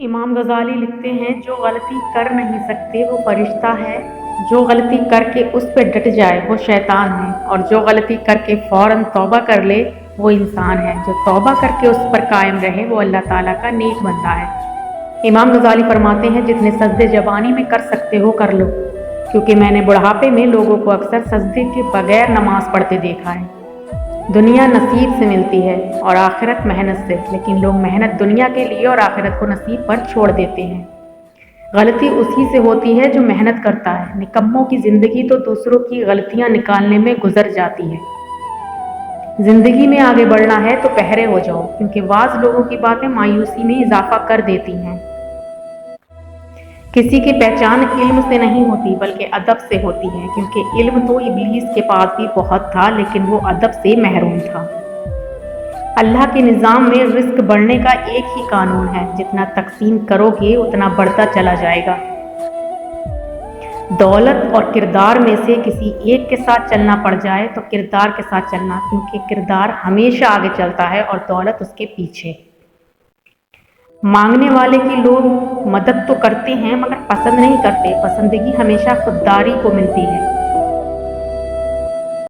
امام غزالی لکھتے ہیں جو غلطی کر نہیں سکتے وہ فرشتہ ہے، جو غلطی کر کے اس پہ ڈٹ جائے وہ شیطان ہے، اور جو غلطی کر کے فوراً توبہ کر لے وہ انسان ہے، جو توبہ کر کے اس پر قائم رہے وہ اللہ تعالیٰ کا نیک بندہ ہے۔ امام غزالی فرماتے ہیں جتنے سجدے زبانی میں کر سکتے ہو کر لو، کیونکہ میں نے بڑھاپے میں لوگوں کو اکثر سجدے کے بغیر نماز پڑھتے دیکھا ہے۔ دنیا نصیب سے ملتی ہے اور آخرت محنت سے، لیکن لوگ محنت دنیا کے لیے اور آخرت کو نصیب پر چھوڑ دیتے ہیں۔ غلطی اسی سے ہوتی ہے جو محنت کرتا ہے۔ نکموں کی زندگی تو دوسروں کی غلطیاں نکالنے میں گزر جاتی ہے۔ زندگی میں آگے بڑھنا ہے تو پہرے ہو جاؤ، کیونکہ بعض لوگوں کی باتیں مایوسی میں اضافہ کر دیتی ہیں۔ کسی کی پہچان علم سے نہیں ہوتی بلکہ ادب سے ہوتی ہے، کیونکہ علم تو ابلیس کے پاس بھی بہت تھا لیکن وہ ادب سے محروم تھا۔ اللہ کے نظام میں رزق بڑھنے کا ایک ہی قانون ہے، جتنا تقسیم کرو گے اتنا بڑھتا چلا جائے گا۔ دولت اور کردار میں سے کسی ایک کے ساتھ چلنا پڑ جائے تو کردار کے ساتھ چلنا، کیونکہ کردار ہمیشہ آگے چلتا ہے اور دولت اس کے پیچھے۔ مانگنے والے کی لوگ مدد تو کرتے ہیں مگر پسند نہیں کرتے، پسندگی ہمیشہ خودداری کو ملتی ہے۔